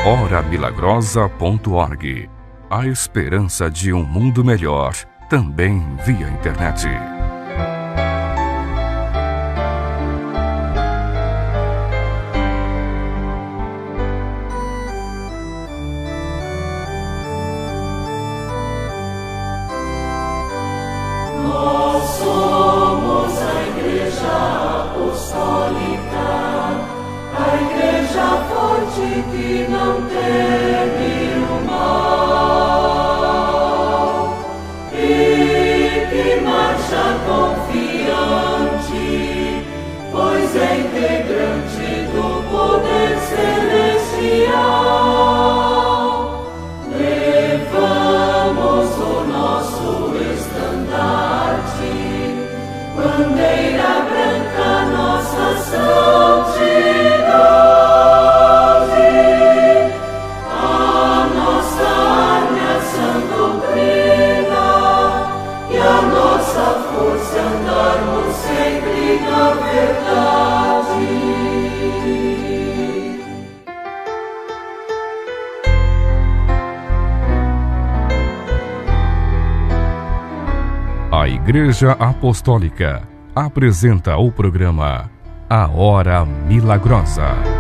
horamilagrosa.org. A esperança de um mundo melhor, também via internet. Nós somos a Igreja Apostólica, a Igreja forte que não teme o mal e que marcha confiante, pois é integrante do poder celestial. Levamos o nosso estandarte, bandeira branca, nossa santidade. Andarmos sempre na verdade. A Igreja Apostólica apresenta o programa A Hora Milagrosa.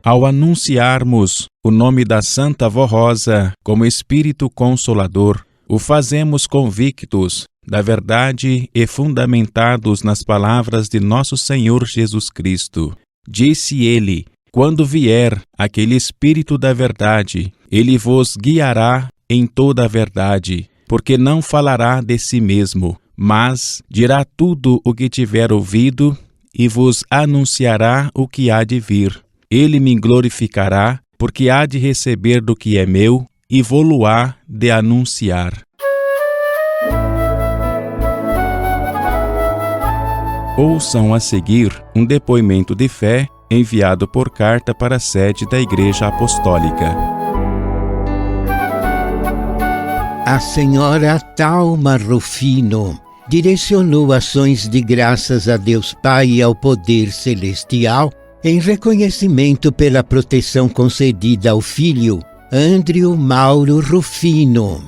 ao anunciarmos o nome da Santa Vó Rosa como Espírito Consolador, o fazemos convictos da verdade e fundamentados nas palavras de nosso Senhor Jesus Cristo. Disse ele: quando vier aquele Espírito da verdade, ele vos guiará em toda a verdade, porque não falará de si mesmo, mas dirá tudo o que tiver ouvido e vos anunciará o que há de vir. Ele me glorificará, porque há de receber do que é meu e vô-lo-á de anunciar. Ouçam a seguir um depoimento de fé enviado por carta para a sede da Igreja Apostólica. A senhora Thalma Rufino direcionou ações de graças a Deus Pai e ao Poder Celestial em reconhecimento pela proteção concedida ao filho Andrew Mauro Rufino.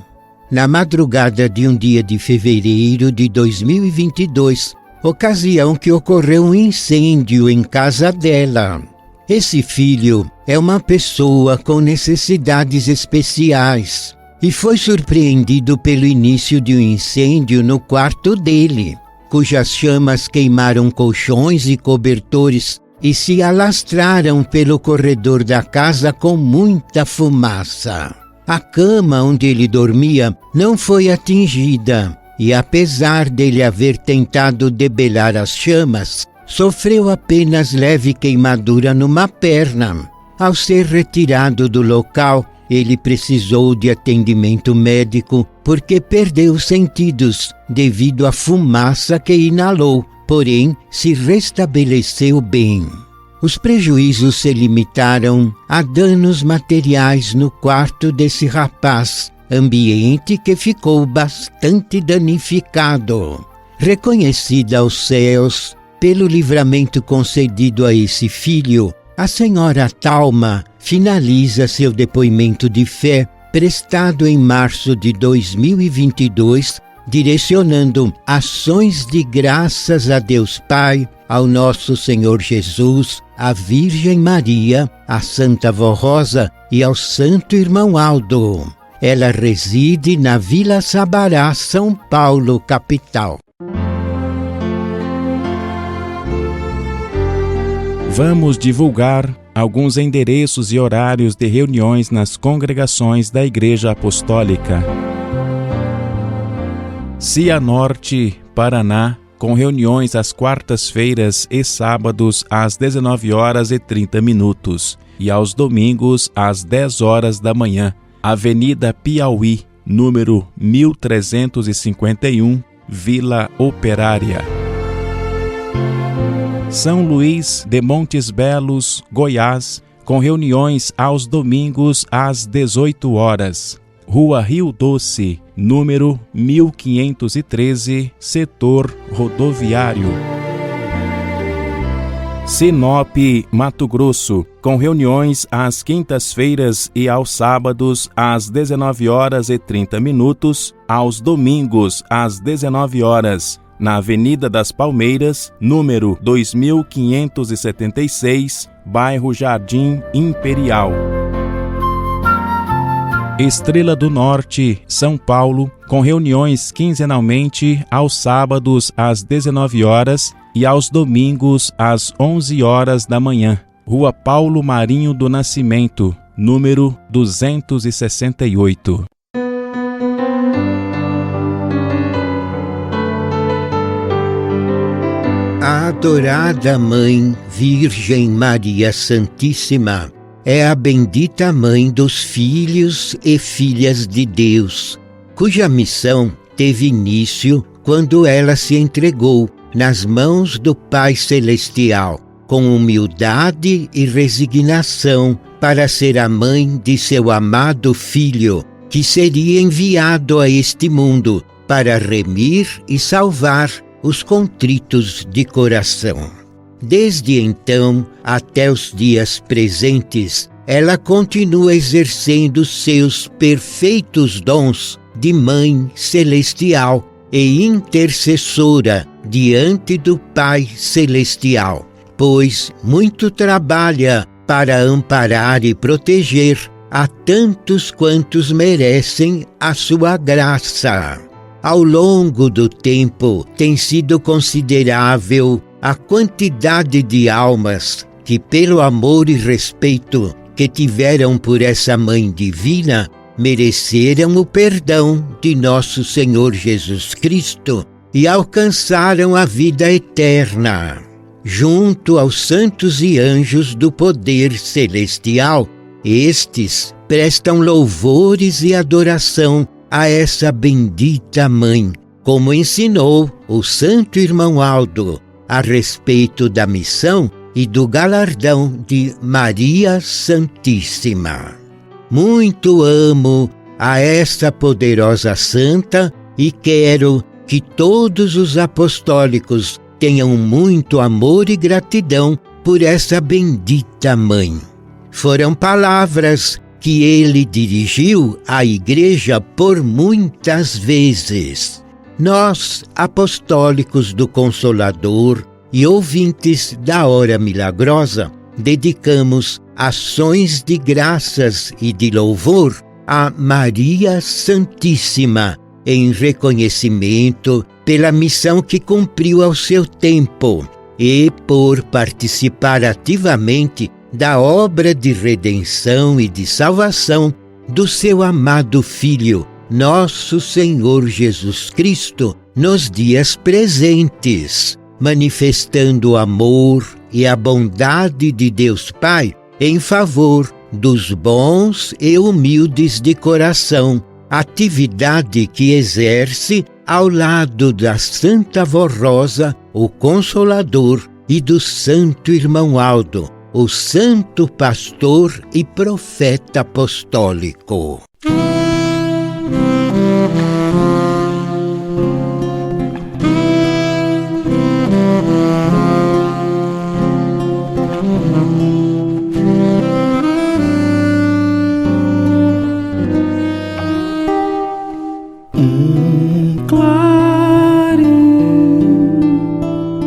Na madrugada de um dia de fevereiro de 2022, ocasião que ocorreu um incêndio em casa dela. Esse filho é uma pessoa com necessidades especiais e foi surpreendido pelo início de um incêndio no quarto dele, cujas chamas queimaram colchões e cobertores e se alastraram pelo corredor da casa com muita fumaça. A cama onde ele dormia não foi atingida e, apesar dele haver tentado debelar as chamas, sofreu apenas leve queimadura numa perna. Ao ser retirado do local, ele precisou de atendimento médico porque perdeu os sentidos devido à fumaça que inalou, porém se restabeleceu bem. Os prejuízos se limitaram a danos materiais no quarto desse rapaz, ambiente que ficou bastante danificado. Reconhecida aos céus pelo livramento concedido a esse filho, a senhora Thalma finaliza seu depoimento de fé prestado em março de 2022, direcionando ações de graças a Deus Pai, ao nosso Senhor Jesus, à Virgem Maria, à Santa Vó Rosa e ao Santo Irmão Aldo. Ela reside na Vila Sabará, São Paulo, capital. Vamos divulgar alguns endereços e horários de reuniões nas congregações da Igreja Apostólica. Cianorte, Paraná, com reuniões às quartas-feiras e sábados às 19h30 e aos domingos às 10h da manhã. Avenida Piauí, número 1351, Vila Operária. São Luís de Montes Belos, Goiás, com reuniões aos domingos às 18h. Rua Rio Doce, número 1513, setor rodoviário. Sinop, Mato Grosso, com reuniões às quintas-feiras e aos sábados às 19h30, aos domingos às 19h, na Avenida das Palmeiras, número 2576, bairro Jardim Imperial. Estrela do Norte, São Paulo, com reuniões quinzenalmente aos sábados às 19h e aos domingos às 11h da manhã. Rua Paulo Marinho do Nascimento, número 268. A adorada Mãe Virgem Maria Santíssima é a bendita Mãe dos filhos e filhas de Deus, cuja missão teve início quando ela se entregou nas mãos do Pai Celestial, com humildade e resignação, para ser a mãe de seu amado Filho, que seria enviado a este mundo para remir e salvar os contritos de coração. Desde então até os dias presentes, ela continua exercendo seus perfeitos dons de Mãe Celestial e intercessora diante do Pai Celestial, pois muito trabalha para amparar e proteger a tantos quantos merecem a sua graça. Ao longo do tempo, tem sido considerável a quantidade de almas que, pelo amor e respeito que tiveram por essa Mãe Divina, mereceram o perdão de nosso Senhor Jesus Cristo e alcançaram a vida eterna. Junto aos santos e anjos do poder celestial, estes prestam louvores e adoração a essa bendita Mãe, como ensinou o Santo Irmão Aldo a respeito da missão e do galardão de Maria Santíssima. Muito amo a essa poderosa santa e quero que todos os apostólicos tenham muito amor e gratidão por essa bendita Mãe. Foram palavras que ele dirigiu à Igreja por muitas vezes. Nós, apostólicos do Consolador e ouvintes da Hora Milagrosa, dedicamos ações de graças e de louvor a Maria Santíssima, em reconhecimento pela missão que cumpriu ao seu tempo e por participar ativamente da obra de redenção e de salvação do seu amado Filho, nosso Senhor Jesus Cristo, nos dias presentes, manifestando o amor e a bondade de Deus Pai em favor dos bons e humildes de coração, atividade que exerce ao lado da Santa Vó Rosa, o Consolador, e do Santo Irmão Aldo, o Santo Pastor e Profeta Apostólico.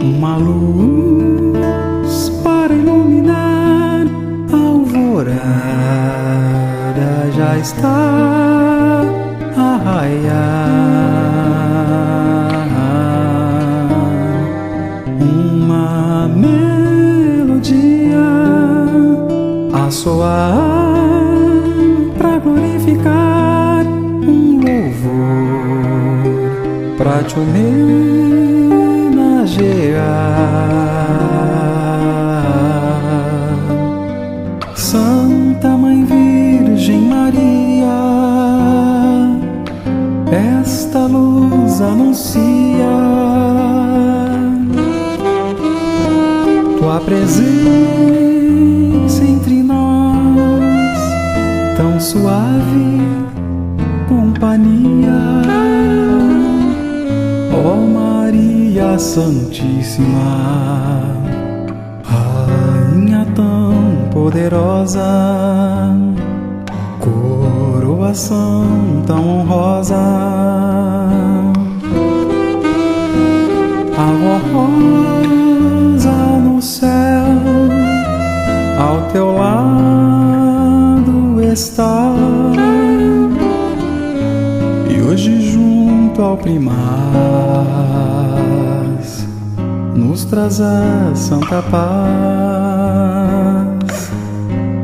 Uma luz para iluminar a alvorada já está a raiar. Uma melodia a soar para glorificar, um louvor para te Santa Mãe Virgem Maria, esta luz anuncia tua presença entre nós, tão suave companhia. Ó Maria Santíssima, Rainha tão poderosa, coroação tão honrosa, a Vó Rosa no céu, ao teu lado está, e hoje junto ao primaz nos traz a santa paz,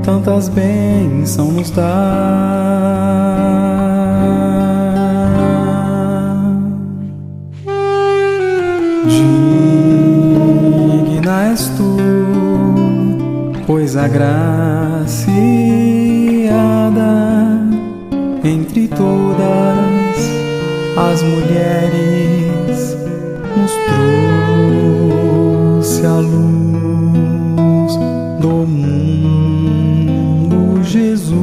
tantas bênçãos nos dá. Digna és tu, pois agraciada entre todas as mulheres nos trouxe a luz do mundo, Jesus.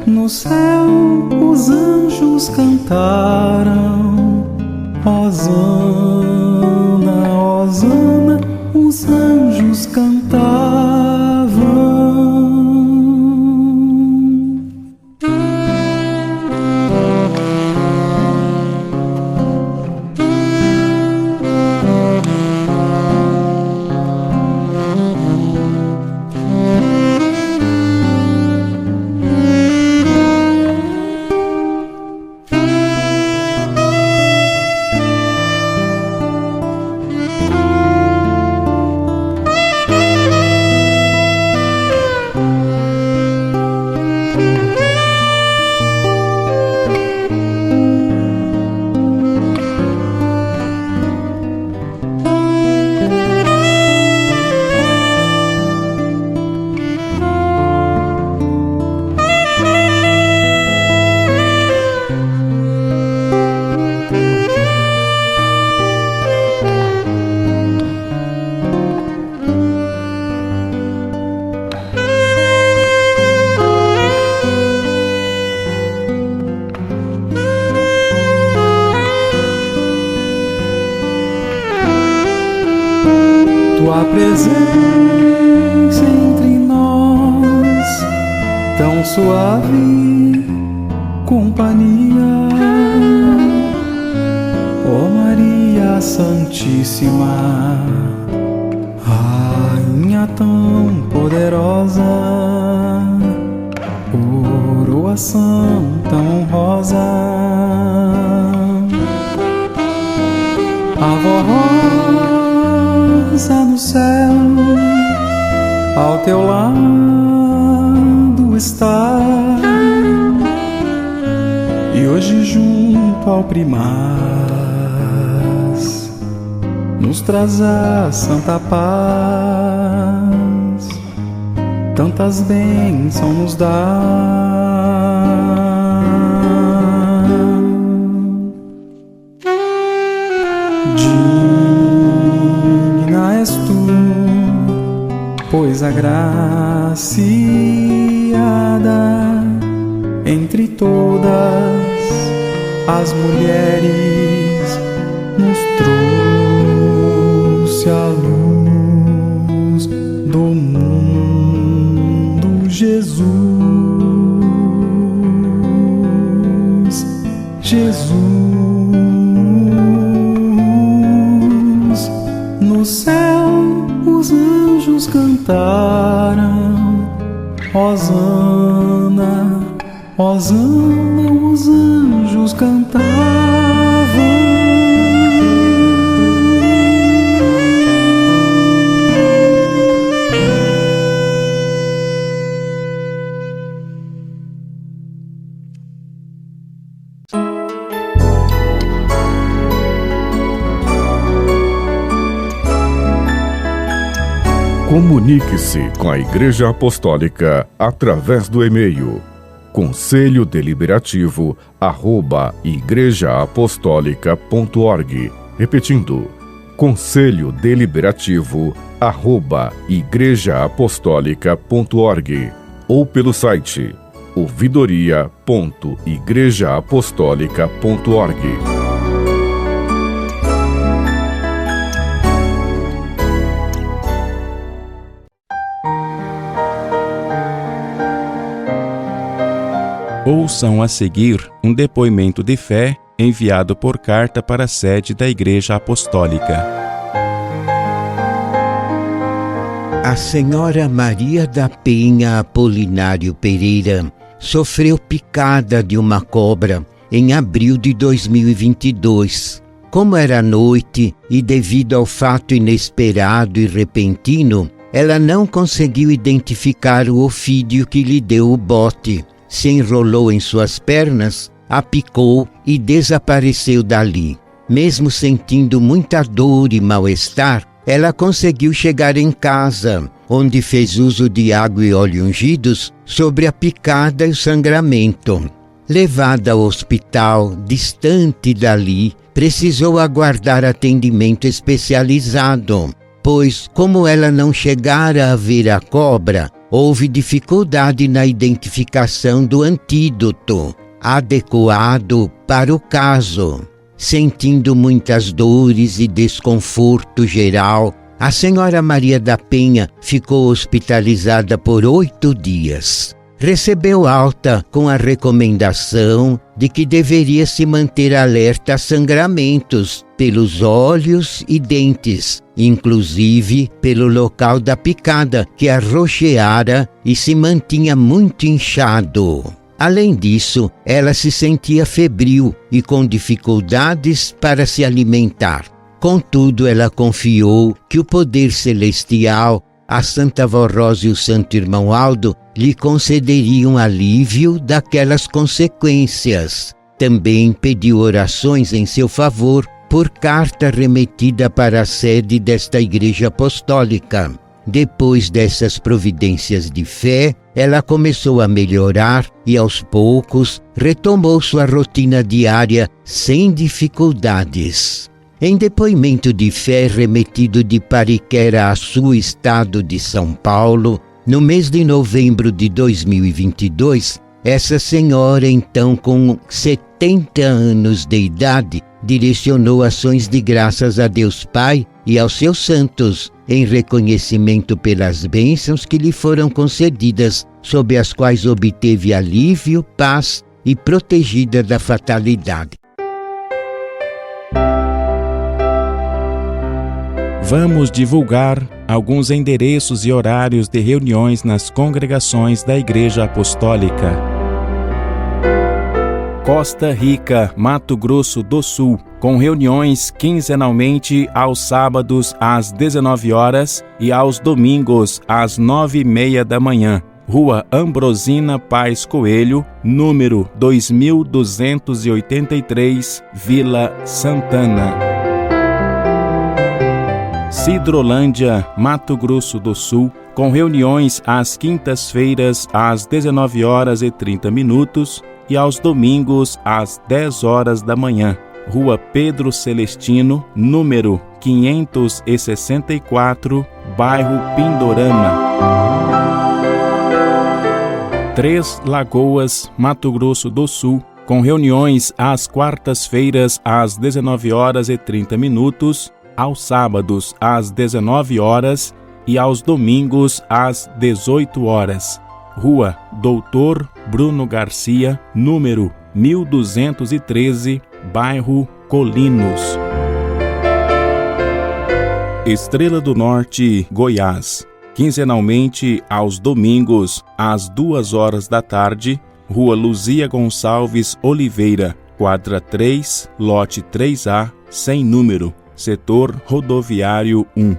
No céu os anjos cantaram, Hosana, Hosana, os anjos cantavam. tua presença entre nós, tão suave companhia. Ó Maria Santíssima, Rainha tão poderosa, coroação tão rosa, a rosa no céu, ao teu lado está, e hoje junto ao primaz nos traz a santa paz, tantas bênçãos nos dá. Digna és tu, pois agraciada entre todas as mulheres nos trouxe a luz do mundo, Jesus. Jesus, no céu os anjos cantaram, Hosana, Hosana, os anjos cantavam. Comunique-se com a Igreja Apostólica através do e-mail conselhodeliberativo@igrejaapostólica.org. Repetindo, conselhodeliberativo@igrejaapostólica.org, ou pelo site ouvidoria.igrejaapostólica.org. Ouçam a seguir um depoimento de fé enviado por carta para a sede da Igreja Apostólica. A senhora Maria da Penha Apolinário Pereira sofreu picada de uma cobra em abril de 2022. Como era noite e devido ao fato inesperado e repentino, ela não conseguiu identificar o ofídio que lhe deu o bote. Se enrolou em suas pernas, a picou e desapareceu dali. Mesmo sentindo muita dor e mal-estar, ela conseguiu chegar em casa, onde fez uso de água e óleo ungidos sobre a picada e o sangramento. Levada ao hospital, distante dali, precisou aguardar atendimento especializado, pois, como ela não chegara a ver a cobra, houve dificuldade na identificação do antídoto adequado para o caso. Sentindo muitas dores e desconforto geral, a senhora Maria da Penha ficou hospitalizada por 8 dias. Recebeu alta com a recomendação de que deveria se manter alerta a sangramentos pelos olhos e dentes, inclusive pelo local da picada, que arroxeara e se mantinha muito inchado. Além disso, ela se sentia febril e com dificuldades para se alimentar. Contudo, ela confiou que o poder celestial, a Santa Vó Rosa e o Santo Irmão Aldo lhe concederiam alívio daquelas consequências. Também pediu orações em seu favor por carta remetida para a sede desta Igreja Apostólica. Depois dessas providências de fé, ela começou a melhorar e, aos poucos, retomou sua rotina diária sem dificuldades. Em depoimento de fé remetido de Pariquera, Açu, estado de São Paulo, no mês de novembro de 2022, essa senhora, então com 70 anos de idade, direcionou ações de graças a Deus Pai e aos seus santos, em reconhecimento pelas bênçãos que lhe foram concedidas, sob as quais obteve alívio, paz e protegida da fatalidade. Vamos divulgar alguns endereços e horários de reuniões nas congregações da Igreja Apostólica. Costa Rica, Mato Grosso do Sul, com reuniões quinzenalmente aos sábados às 19 horas e aos domingos às 9h30 da manhã. Rua Ambrosina Paz Coelho, número 2283, Vila Santana. Sidrolândia, Mato Grosso do Sul, com reuniões às quintas-feiras às 19h30 e aos domingos às 10 horas da manhã. Rua Pedro Celestino, número 564, bairro Pindorama. Três Lagoas, Mato Grosso do Sul, com reuniões às quartas-feiras às 19h30, aos sábados às 19 horas e aos domingos às 18 horas. Rua Doutor Bruno Garcia, número 1213, bairro Colinos. Estrela do Norte, Goiás, quinzenalmente aos domingos às 2 horas da tarde, Rua Luzia Gonçalves Oliveira, quadra 3, lote 3A, sem número, setor rodoviário 1.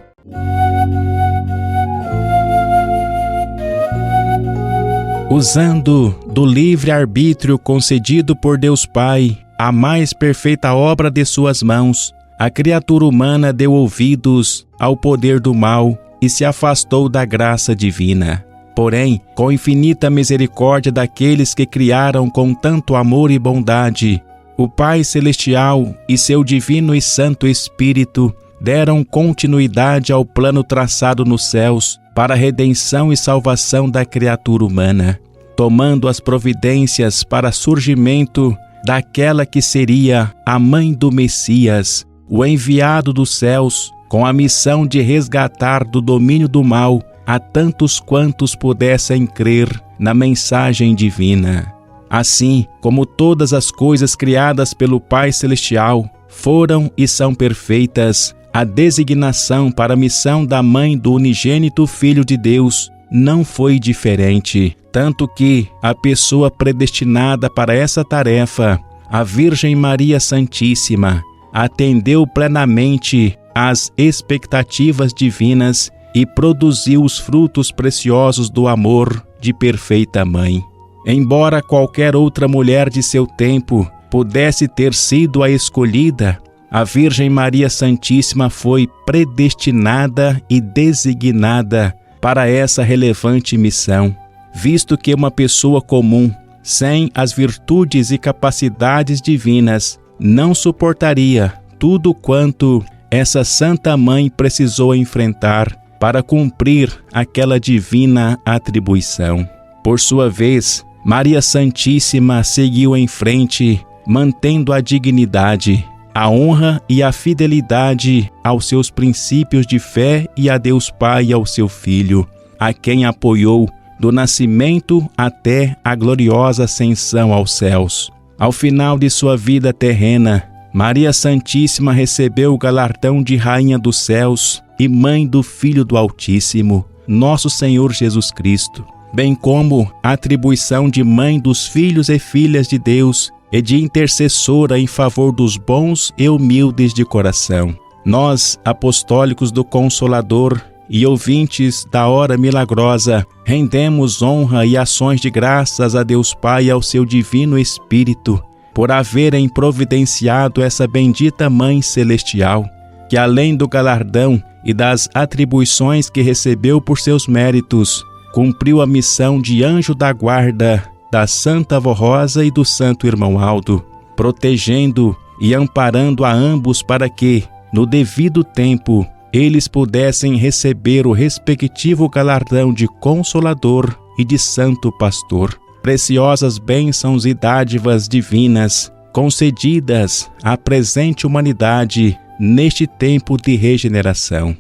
Usando do livre-arbítrio concedido por Deus Pai, a mais perfeita obra de suas mãos, a criatura humana deu ouvidos ao poder do mal e se afastou da graça divina. Porém, com infinita misericórdia daqueles que criaram com tanto amor e bondade, o Pai Celestial e seu Divino e Santo Espírito deram continuidade ao plano traçado nos céus para a redenção e salvação da criatura humana, tomando as providências para surgimento daquela que seria a mãe do Messias, o enviado dos céus, com a missão de resgatar do domínio do mal a tantos quantos pudessem crer na mensagem divina. Assim como todas as coisas criadas pelo Pai Celestial foram e são perfeitas, a designação para a missão da mãe do unigênito Filho de Deus não foi diferente, tanto que a pessoa predestinada para essa tarefa, a Virgem Maria Santíssima, atendeu plenamente às expectativas divinas e produziu os frutos preciosos do amor de perfeita mãe. Embora qualquer outra mulher de seu tempo pudesse ter sido a escolhida, a Virgem Maria Santíssima foi predestinada e designada para essa relevante missão, visto que uma pessoa comum, sem as virtudes e capacidades divinas, não suportaria tudo quanto essa Santa Mãe precisou enfrentar para cumprir aquela divina atribuição. Por sua vez, Maria Santíssima seguiu em frente, mantendo a dignidade, a honra e a fidelidade aos seus princípios de fé e a Deus Pai e ao seu Filho, a quem apoiou do nascimento até a gloriosa ascensão aos céus. Ao final de sua vida terrena, Maria Santíssima recebeu o galardão de Rainha dos Céus e Mãe do Filho do Altíssimo, nosso Senhor Jesus Cristo, bem como a atribuição de Mãe dos filhos e filhas de Deus e de intercessora em favor dos bons e humildes de coração. Nós, apostólicos do Consolador e ouvintes da hora milagrosa, rendemos honra e ações de graças a Deus Pai e ao seu Divino Espírito, por haverem providenciado essa bendita Mãe Celestial, que além do galardão e das atribuições que recebeu por seus méritos, cumpriu a missão de anjo da guarda da Santa Avó Rosa e do Santo Irmão Aldo, protegendo e amparando a ambos para que, no devido tempo, eles pudessem receber o respectivo galardão de Consolador e de Santo Pastor. Preciosas bênçãos e dádivas divinas concedidas à presente humanidade neste tempo de regeneração.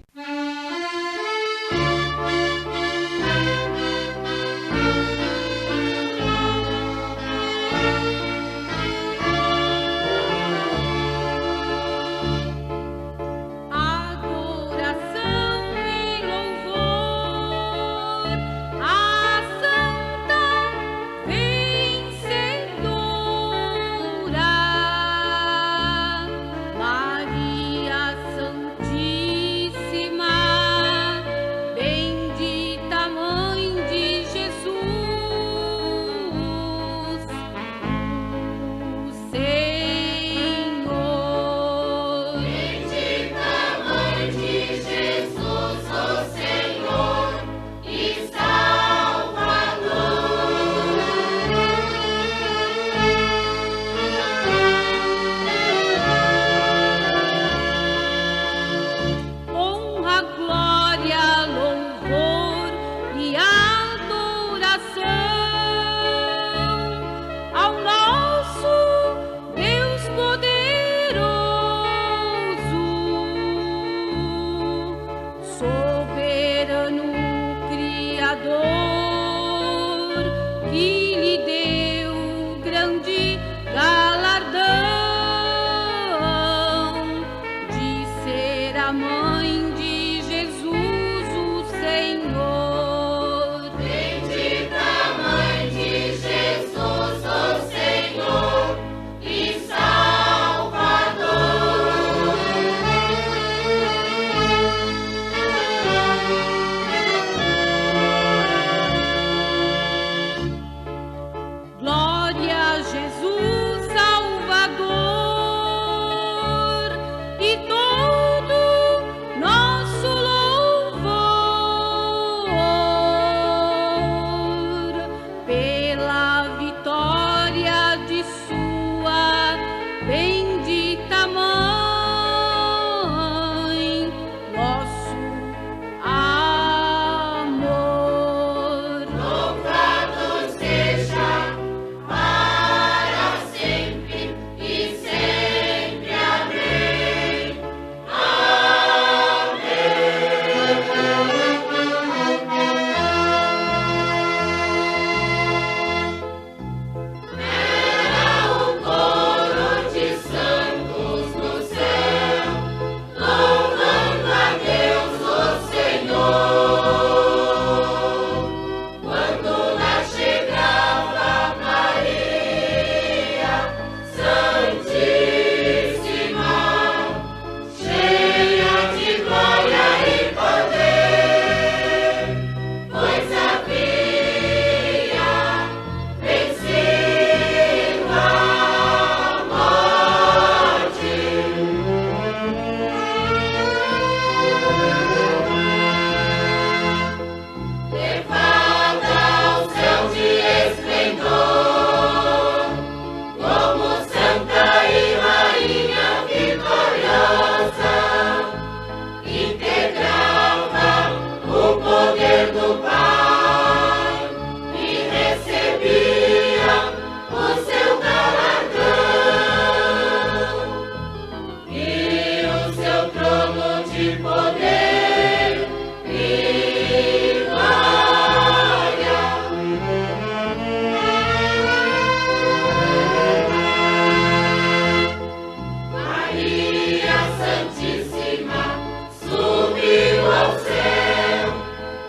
de poder e glória. Maria Santíssima subiu ao céu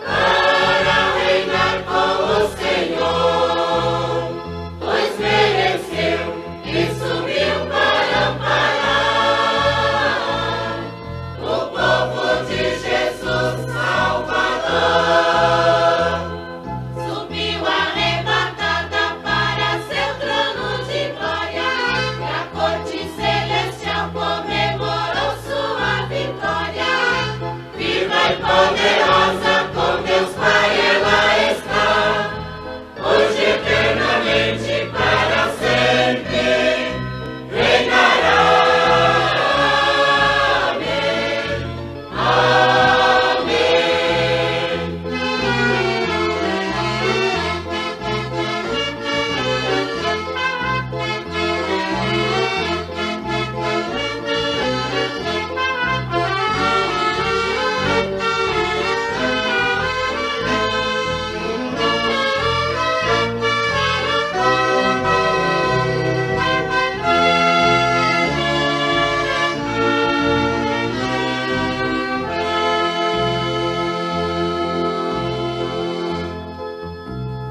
para reinar com o Senhor, pois mereceu e subiu para amparar o povo de Jesus Salvador. Subiu arrebatada para seu trono de glória, e a corte celestial comemorou sua vitória. Viva e poderosa com Deus Pai ela está, hoje eternamente para sempre reinará. Amém.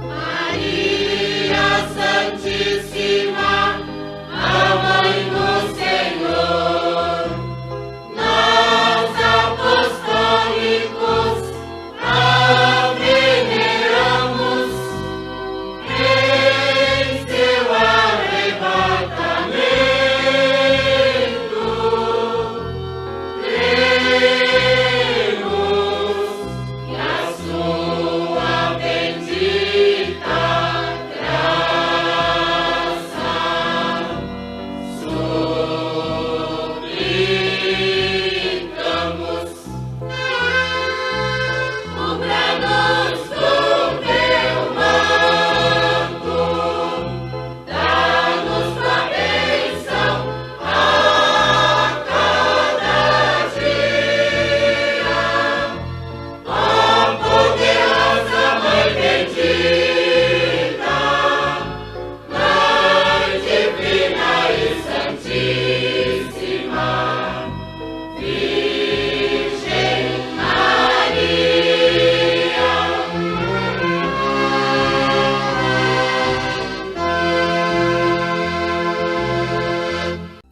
Maria Santíssima, a Mãe do Senhor, nós apostólicos a veneramos em seu arrebatamento. Cremos que a sua bendita graça suplicamos. Cubra-nos do teu manto, dá-nos tua bênção a cada dia. Ó poderosa Mãe bendita, Mãe divina e santíssima, Virgem Maria.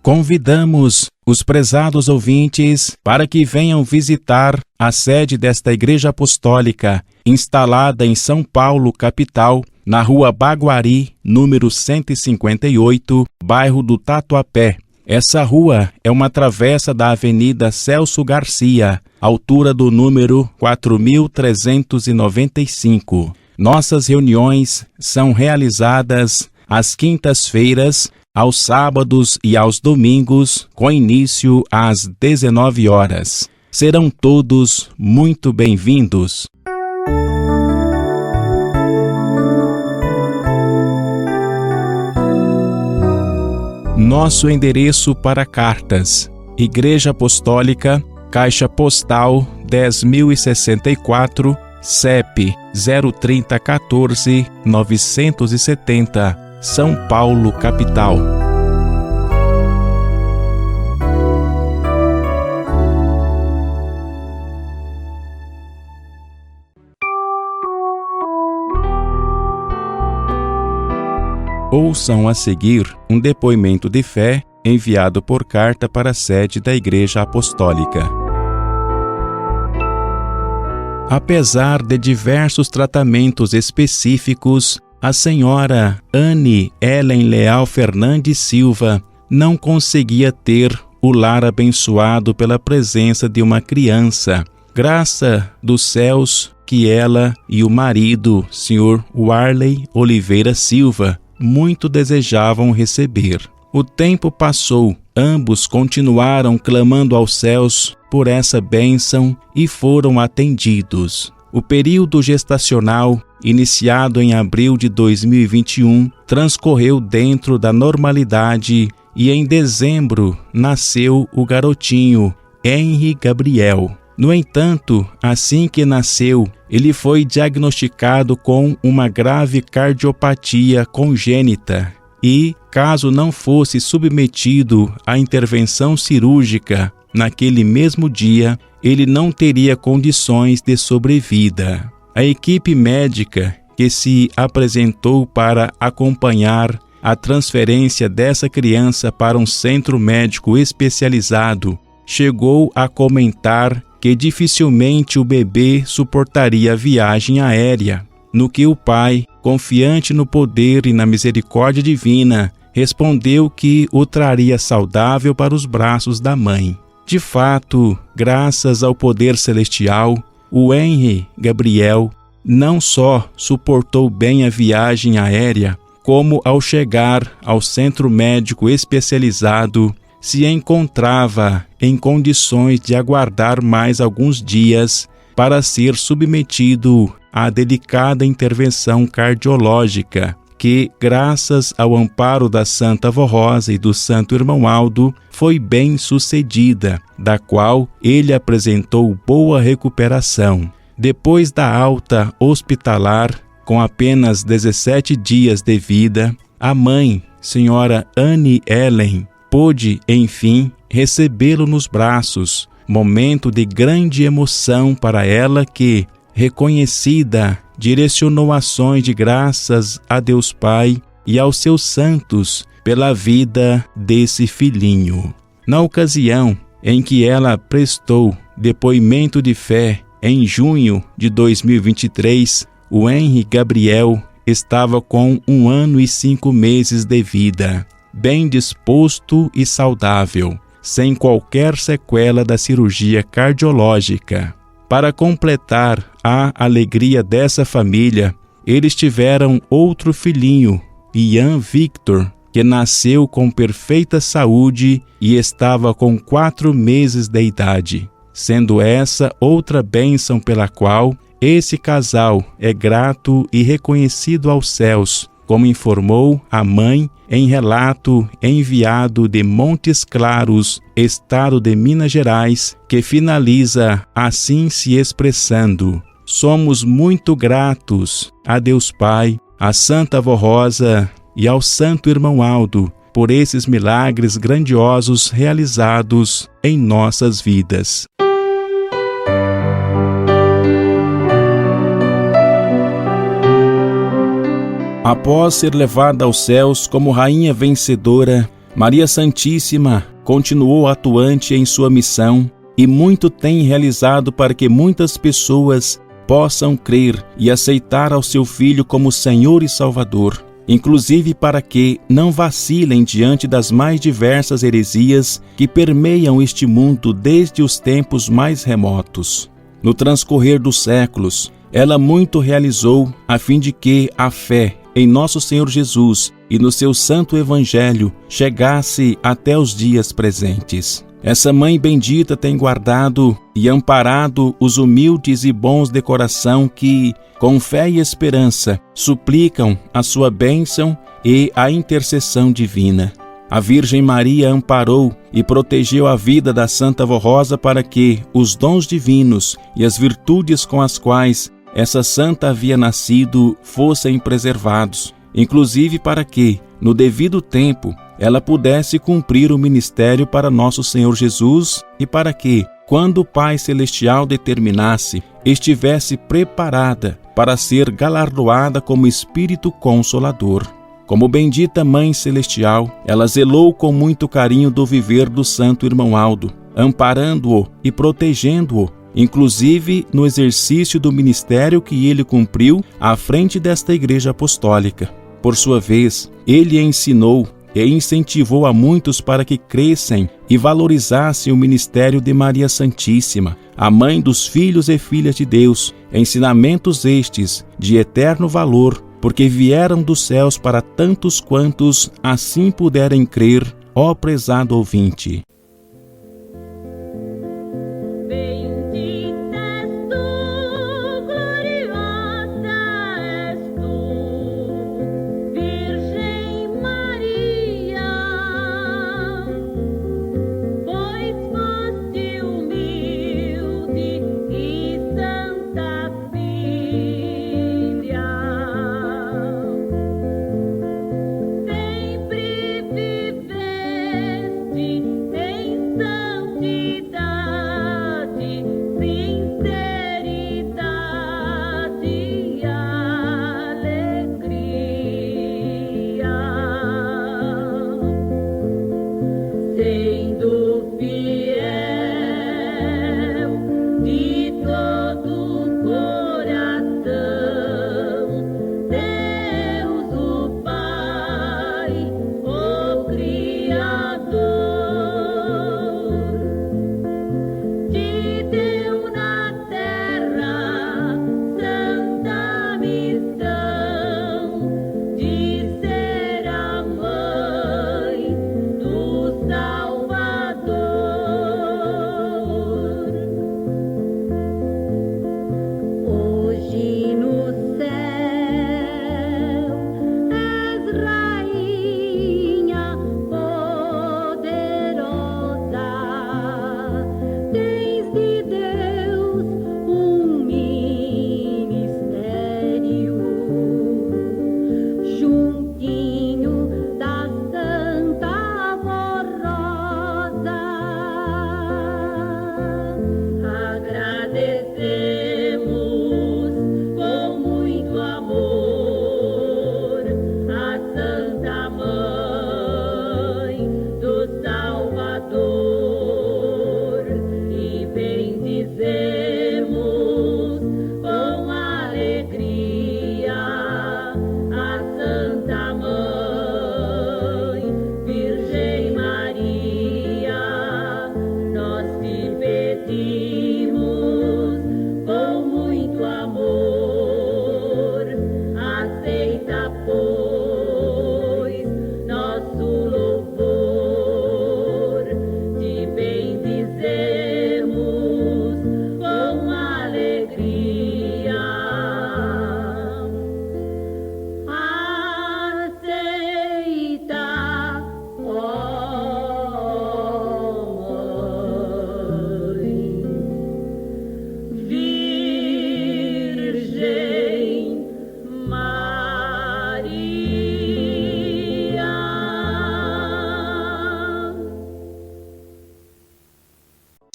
Convidamos os prezados ouvintes para que venham visitar a sede desta Igreja Apostólica, instalada em São Paulo, capital, na Rua Baguari, número 158, bairro do Tatuapé. Essa rua é uma travessa da Avenida Celso Garcia, altura do número 4395. Nossas reuniões são realizadas às quintas-feiras, aos sábados e aos domingos, com início às 19 horas. Serão todos muito bem-vindos. Nosso endereço para cartas: Igreja Apostólica, Caixa Postal 10.064, CEP 03014 970, São Paulo, capital. Ouçam a seguir um depoimento de fé enviado por carta para a sede da Igreja Apostólica. Apesar de diversos tratamentos específicos, a senhora Anne Ellen Leal Fernandes Silva não conseguia ter o lar abençoado pela presença de uma criança. Graça dos céus que ela e o marido, Sr. Warley Oliveira Silva, muito desejavam receber. O tempo passou, ambos continuaram clamando aos céus por essa bênção e foram atendidos. O período gestacional, iniciado em abril de 2021, transcorreu dentro da normalidade e em dezembro nasceu o garotinho, Henry Gabriel. No entanto, assim que nasceu, ele foi diagnosticado com uma grave cardiopatia congênita e, caso não fosse submetido à intervenção cirúrgica naquele mesmo dia, ele não teria condições de sobrevida. A equipe médica que se apresentou para acompanhar a transferência dessa criança para um centro médico especializado chegou a comentar que dificilmente o bebê suportaria a viagem aérea, no que o pai, confiante no poder e na misericórdia divina, respondeu que o traria saudável para os braços da mãe. De fato, graças ao poder celestial, o Henry Gabriel não só suportou bem a viagem aérea, como ao chegar ao centro médico especializado, se encontrava em condições de aguardar mais alguns dias para ser submetido à delicada intervenção cardiológica, que, graças ao amparo da Santa Avó Rosa e do Santo Irmão Aldo, foi bem sucedida, da qual ele apresentou boa recuperação. Depois da alta hospitalar, com apenas 17 dias de vida, a mãe, senhora Anne Ellen, pôde, enfim, recebê-lo nos braços, momento de grande emoção para ela que, reconhecida, direcionou ações de graças a Deus Pai e aos seus santos pela vida desse filhinho. Na ocasião em que ela prestou depoimento de fé em junho de 2023, o Henry Gabriel estava com 1 ano e 5 meses de vida, bem disposto e saudável, sem qualquer sequela da cirurgia cardiológica. Para completar a alegria dessa família, eles tiveram outro filhinho, Ian Victor, que nasceu com perfeita saúde e estava com 4 meses de idade, sendo essa outra bênção pela qual esse casal é grato e reconhecido aos céus, como informou a mãe em relato enviado de Montes Claros, estado de Minas Gerais, que finaliza assim se expressando: somos muito gratos a Deus Pai, à Santa Avó Rosa e ao Santo Irmão Aldo por esses milagres grandiosos realizados em nossas vidas. Após ser levada aos céus como rainha vencedora, Maria Santíssima continuou atuante em sua missão e muito tem realizado para que muitas pessoas possam crer e aceitar ao seu Filho como Senhor e Salvador, inclusive para que não vacilem diante das mais diversas heresias que permeiam este mundo desde os tempos mais remotos. No transcorrer dos séculos, ela muito realizou a fim de que a fé em nosso Senhor Jesus e no seu santo Evangelho chegasse até os dias presentes. Essa mãe bendita tem guardado e amparado os humildes e bons de coração que, com fé e esperança, suplicam a sua bênção e a intercessão divina. A Virgem Maria amparou e protegeu a vida da Santa Avó Rosa para que os dons divinos e as virtudes com as quais essa santa havia nascido fossem preservados, inclusive para que, no devido tempo, ela pudesse cumprir o ministério para nosso Senhor Jesus e para que, quando o Pai Celestial determinasse, estivesse preparada para ser galardoada como Espírito Consolador. Como bendita Mãe Celestial, ela zelou com muito carinho do viver do Santo Irmão Aldo, amparando-o e protegendo-o, inclusive no exercício do ministério que ele cumpriu à frente desta Igreja Apostólica. Por sua vez, ele ensinou e incentivou a muitos para que crescem e valorizassem o ministério de Maria Santíssima, a mãe dos filhos e filhas de Deus, ensinamentos estes de eterno valor, porque vieram dos céus para tantos quantos assim puderem crer, ó prezado ouvinte. Pois foste o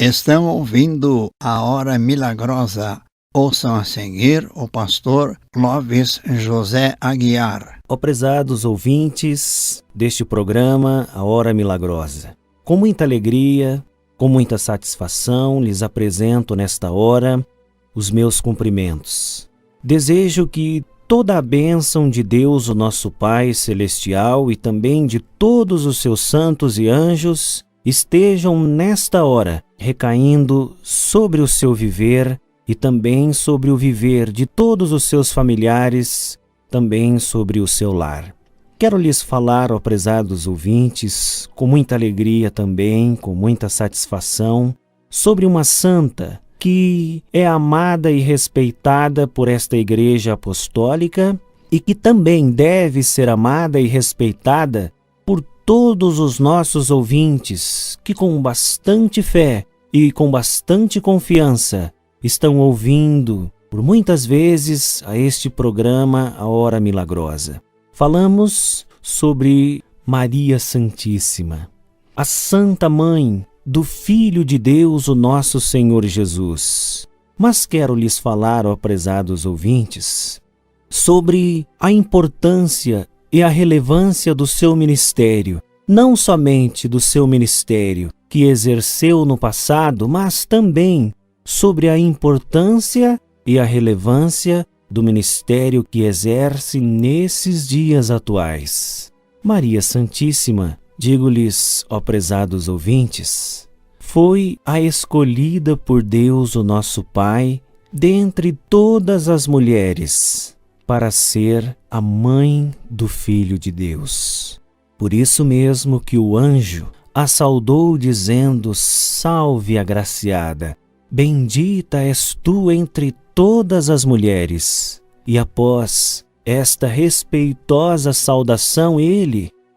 Estão ouvindo a Hora Milagrosa. Ouçam a seguir o pastor Clóvis José Aguiar. Ó prezados ouvintes deste programa, a Hora Milagrosa. Com muita alegria, com muita satisfação, lhes apresento nesta hora os meus cumprimentos. Desejo que toda a bênção de Deus, o nosso Pai Celestial, e também de todos os seus santos e anjos, estejam nesta hora recaindo sobre o seu viver e também sobre o viver de todos os seus familiares, também sobre o seu lar. Quero lhes falar, ó prezados ouvintes, com muita alegria também, com muita satisfação, sobre uma santa que é amada e respeitada por esta Igreja Apostólica e que também deve ser amada e respeitada por todos os nossos ouvintes que com bastante fé e com bastante confiança estão ouvindo por muitas vezes a este programa, a Hora Milagrosa. Falamos sobre Maria Santíssima, a Santa Mãe do Filho de Deus, o nosso Senhor Jesus. Mas quero lhes falar, ó prezados ouvintes, sobre a importância e a relevância do seu ministério, não somente do seu ministério que exerceu no passado, mas também sobre a importância e a relevância do ministério que exerce nesses dias atuais. Maria Santíssima, digo-lhes, ó prezados ouvintes, foi a escolhida por Deus, o nosso Pai, dentre todas as mulheres, para ser a mãe do Filho de Deus. Por isso mesmo que o anjo a saudou dizendo: Salve, agraciada, bendita és tu entre todas as mulheres. E após esta respeitosa saudação,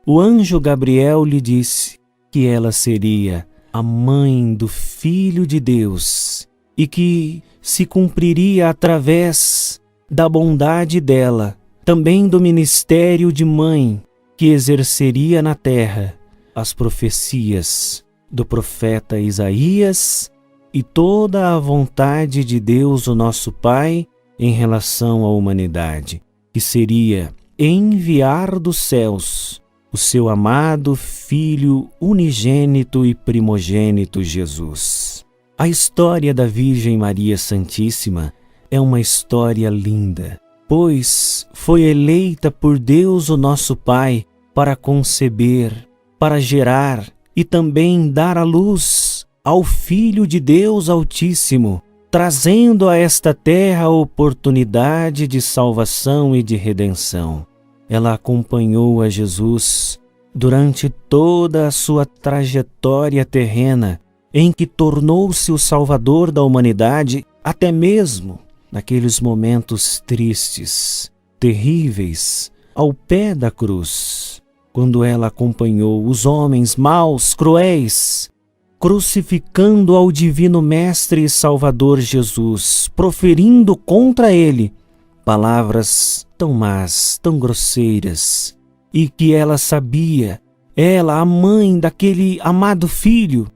o anjo Gabriel lhe disse que ela seria a mãe do Filho de Deus e que se cumpriria através da bondade dela, também do ministério de mãe que exerceria na terra, as profecias do profeta Isaías e toda a vontade de Deus, o nosso Pai, em relação à humanidade, que seria enviar dos céus o seu amado Filho unigênito e primogênito Jesus. A história da Virgem Maria Santíssima é uma história linda, pois foi eleita por Deus, o nosso Pai, para conceber, para gerar e também dar à luz ao Filho de Deus Altíssimo, trazendo a esta terra a oportunidade de salvação e de redenção. Ela acompanhou a Jesus durante toda a sua trajetória terrena, em que tornou-se o Salvador da humanidade, até mesmo naqueles momentos tristes, terríveis, ao pé da cruz, quando ela acompanhou os homens maus, cruéis, crucificando ao Divino Mestre e Salvador Jesus, proferindo contra ele palavras tão más, tão grosseiras, e que ela sabia, ela, a mãe daquele amado filho,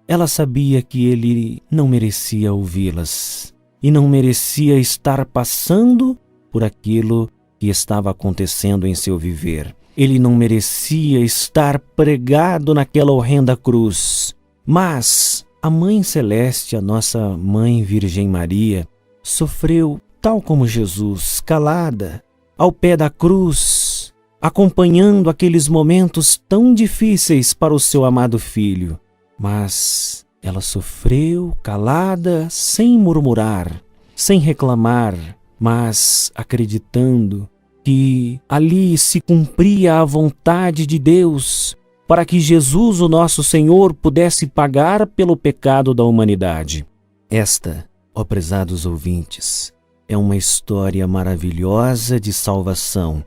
ela sabia que ele não merecia ouvi-las e não merecia estar passando por aquilo que estava acontecendo em seu viver. Ele não merecia estar pregado naquela horrenda cruz. Mas a Mãe Celeste, a nossa Mãe Virgem Maria, sofreu tal como Jesus, calada, ao pé da cruz, acompanhando aqueles momentos tão difíceis para o seu amado filho. Mas ela sofreu calada, sem murmurar, sem reclamar, mas acreditando que ali se cumpria a vontade de Deus para que Jesus, o nosso Senhor, pudesse pagar pelo pecado da humanidade. Esta, ó prezados ouvintes, é uma história maravilhosa de salvação.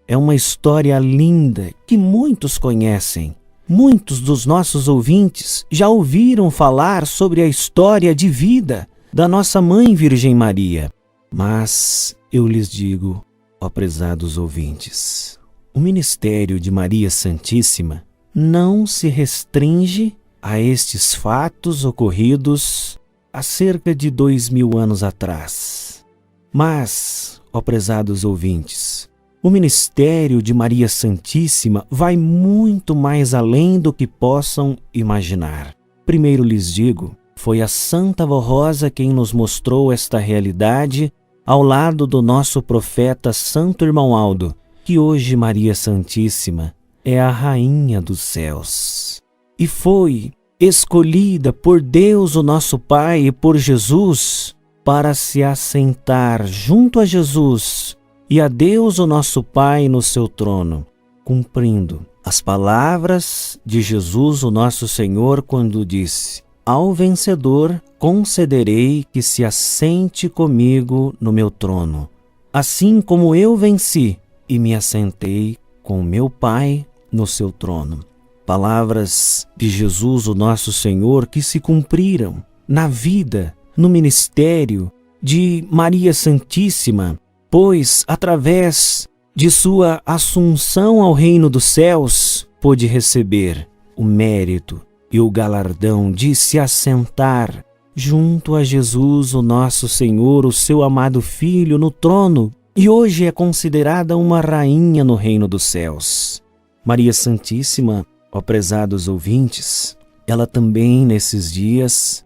É uma história linda que muitos conhecem. Muitos dos nossos ouvintes já ouviram falar sobre a história de vida da nossa Mãe Virgem Maria. Mas eu lhes digo, ó prezados ouvintes, o ministério de Maria Santíssima não se restringe a estes fatos ocorridos há cerca de 2000 anos atrás. Mas, ó prezados ouvintes, o ministério de Maria Santíssima vai muito mais além do que possam imaginar. Primeiro lhes digo, foi a Santa Vó Rosa quem nos mostrou esta realidade ao lado do nosso profeta Santo Irmão Aldo, que hoje Maria Santíssima é a Rainha dos céus. E foi escolhida por Deus, o nosso Pai, e por Jesus, para se assentar junto a Jesus e a Deus, o nosso Pai, no seu trono, cumprindo as palavras de Jesus, o nosso Senhor, quando disse: ao vencedor concederei que se assente comigo no meu trono, assim como eu venci e me assentei com meu Pai no seu trono. Palavras de Jesus, o nosso Senhor, que se cumpriram na vida, no ministério de Maria Santíssima, pois, através de sua assunção ao reino dos céus, pôde receber o mérito e o galardão de se assentar junto a Jesus, o nosso Senhor, o seu amado Filho, no trono, e hoje é considerada uma rainha no reino dos céus. Maria Santíssima, ó prezados ouvintes, ela também, nesses dias,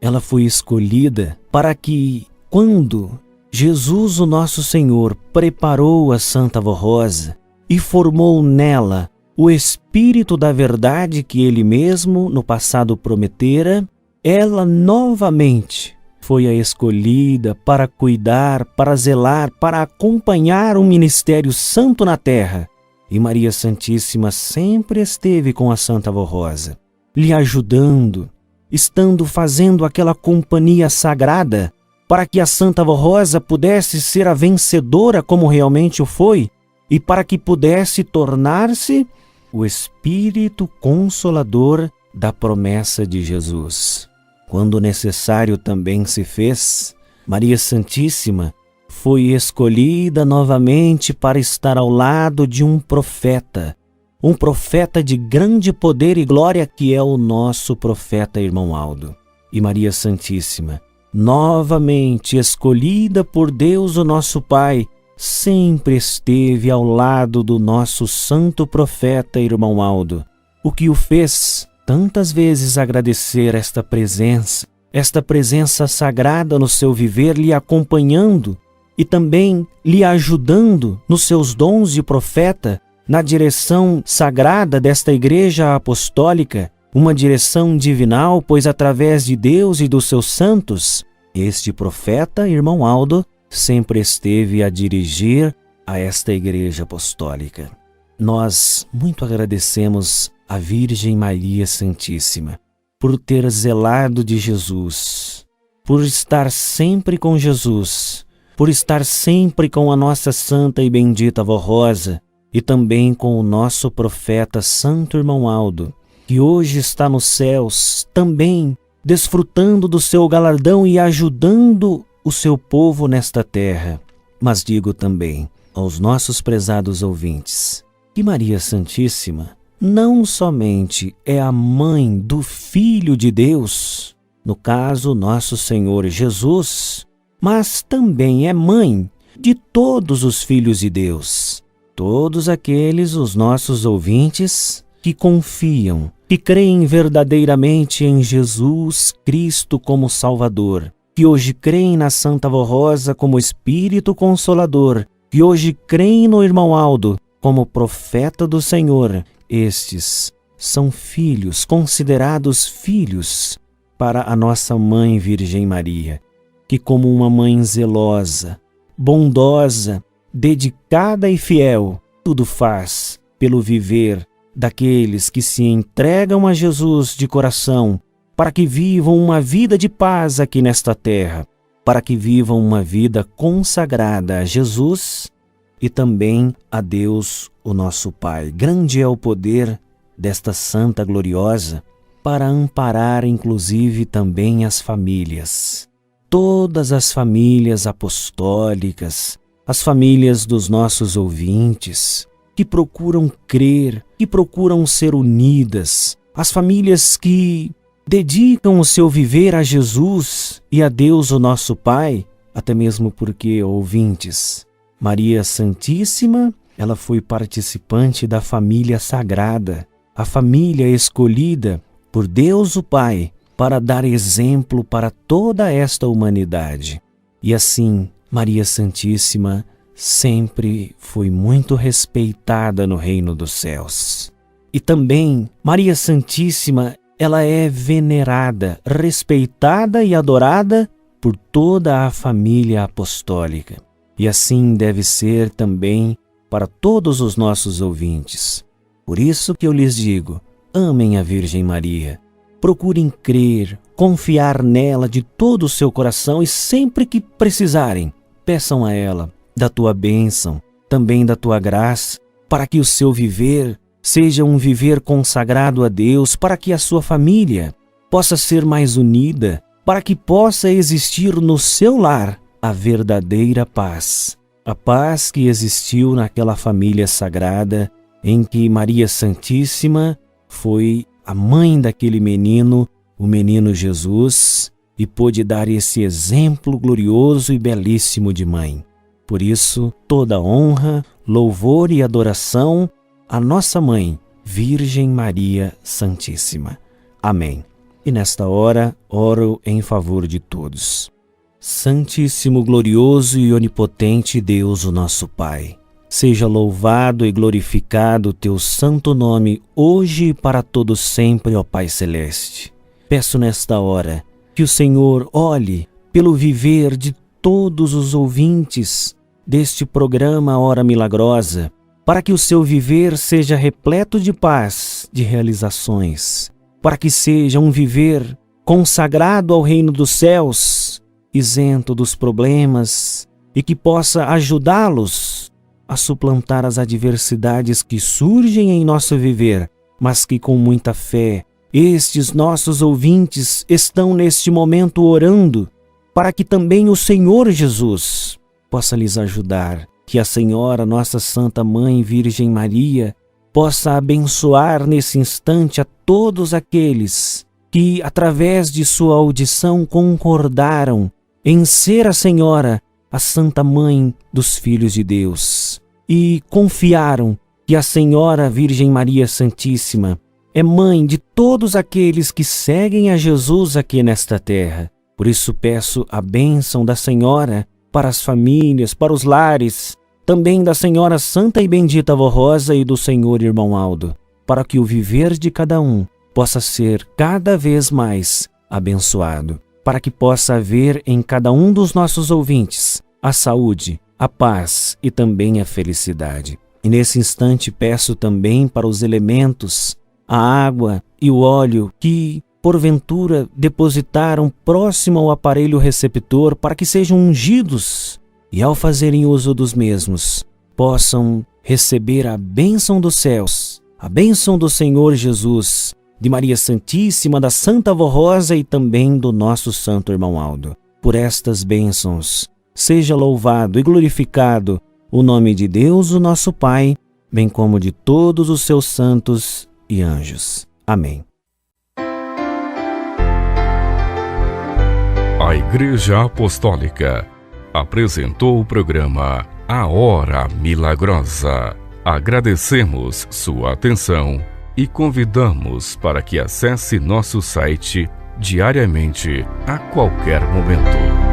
ela foi escolhida para que, quando Jesus, o nosso Senhor, preparou a Santa Vó Rosa e formou nela o Espírito da verdade que ele mesmo no passado prometera, ela novamente foi a escolhida para cuidar, para zelar, para acompanhar um ministério santo na terra. E Maria Santíssima sempre esteve com a Santa Vó Rosa, lhe ajudando, fazendo aquela companhia sagrada, para que a Santa Vó Rosa pudesse ser a vencedora como realmente o foi, e para que pudesse tornar-se o Espírito Consolador da promessa de Jesus. Quando necessário também se fez, Maria Santíssima foi escolhida novamente para estar ao lado de um profeta, um profeta de grande poder e glória, que é o nosso profeta irmão Aldo. E Maria Santíssima, novamente escolhida por Deus o nosso Pai, sempre esteve ao lado do nosso santo profeta irmão Aldo, o que o fez tantas vezes agradecer esta presença sagrada no seu viver, lhe acompanhando e também lhe ajudando nos seus dons de profeta, na direção sagrada desta Igreja Apostólica, uma direção divinal, pois através de Deus e dos seus santos, este profeta, irmão Aldo, sempre esteve a dirigir a esta Igreja Apostólica. Nós muito agradecemos a Virgem Maria Santíssima por ter zelado de Jesus, por estar sempre com Jesus, por estar sempre com a nossa santa e bendita Avó Rosa e também com o nosso profeta Santo Irmão Aldo, que hoje está nos céus, também desfrutando do seu galardão e ajudando o seu povo nesta terra. Mas digo também aos nossos prezados ouvintes que Maria Santíssima não somente é a mãe do Filho de Deus, no caso nosso Senhor Jesus, mas também é mãe de todos os filhos de Deus, todos aqueles, os nossos ouvintes, que confiam, que creem verdadeiramente em Jesus Cristo como Salvador, que hoje creem na Santa Avó Rosa como Espírito Consolador, que hoje creem no irmão Aldo como profeta do Senhor. Estes são filhos, considerados filhos para a nossa Mãe Virgem Maria, que como uma mãe zelosa, bondosa, dedicada e fiel, tudo faz pelo viver daqueles que se entregam a Jesus de coração, para que vivam uma vida de paz aqui nesta terra, para que vivam uma vida consagrada a Jesus e também a Deus, o nosso Pai. Grande é o poder desta Santa Gloriosa para amparar inclusive também as famílias. Todas as famílias apostólicas, as famílias dos nossos ouvintes, que procuram crer, que procuram ser unidas, as famílias que dedicam o seu viver a Jesus e a Deus, o nosso Pai, até mesmo porque, ouvintes, Maria Santíssima, ela foi participante da família sagrada, a família escolhida por Deus o Pai para dar exemplo para toda esta humanidade. E assim, Maria Santíssima sempre foi muito respeitada no reino dos céus. E também, Maria Santíssima, ela é venerada, respeitada e adorada por toda a família apostólica. E assim deve ser também para todos os nossos ouvintes. Por isso que eu lhes digo, amem a Virgem Maria, procurem crer, confiar nela de todo o seu coração e sempre que precisarem, peçam a ela da tua bênção, também da tua graça, para que o seu viver seja um viver consagrado a Deus, para que a sua família possa ser mais unida, para que possa existir no seu lar a verdadeira paz. A paz que existiu naquela família sagrada em que Maria Santíssima foi a mãe daquele menino, o menino Jesus, e pôde dar esse exemplo glorioso e belíssimo de mãe. Por isso, toda honra, louvor e adoração à nossa Mãe, Virgem Maria Santíssima. Amém. E nesta hora, oro em favor de todos. Santíssimo, glorioso e onipotente Deus, o nosso Pai, seja louvado e glorificado o teu santo nome, hoje e para todos sempre, ó Pai Celeste. Peço nesta hora que o Senhor olhe pelo viver de todos os ouvintes deste programa Hora Milagrosa, para que o seu viver seja repleto de paz, de realizações, para que seja um viver consagrado ao reino dos céus, isento dos problemas, e que possa ajudá-los a suplantar as adversidades que surgem em nosso viver, mas que com muita fé, estes nossos ouvintes estão neste momento orando, para que também o Senhor Jesus possa lhes ajudar, que a Senhora, nossa Santa Mãe Virgem Maria, possa abençoar nesse instante a todos aqueles que, através de sua audição, concordaram em ser a Senhora a Santa Mãe dos Filhos de Deus e confiaram que a Senhora Virgem Maria Santíssima é mãe de todos aqueles que seguem a Jesus aqui nesta terra. Por isso peço a bênção da Senhora para as famílias, para os lares, também da Senhora Santa e Bendita Avó Rosa e do Senhor Irmão Aldo, para que o viver de cada um possa ser cada vez mais abençoado, para que possa haver em cada um dos nossos ouvintes a saúde, a paz e também a felicidade. E nesse instante peço também para os elementos, a água e o óleo que, porventura, depositaram próximo ao aparelho receptor para que sejam ungidos e, ao fazerem uso dos mesmos, possam receber a bênção dos céus, a bênção do Senhor Jesus, de Maria Santíssima, da Santa Avó Rosa e também do nosso Santo Irmão Aldo. Por estas bênçãos, seja louvado e glorificado o nome de Deus, o nosso Pai, bem como de todos os seus santos e anjos. Amém. A Igreja Apostólica apresentou o programa A Hora Milagrosa. Agradecemos sua atenção e convidamos para que acesse nosso site diariamente, a qualquer momento.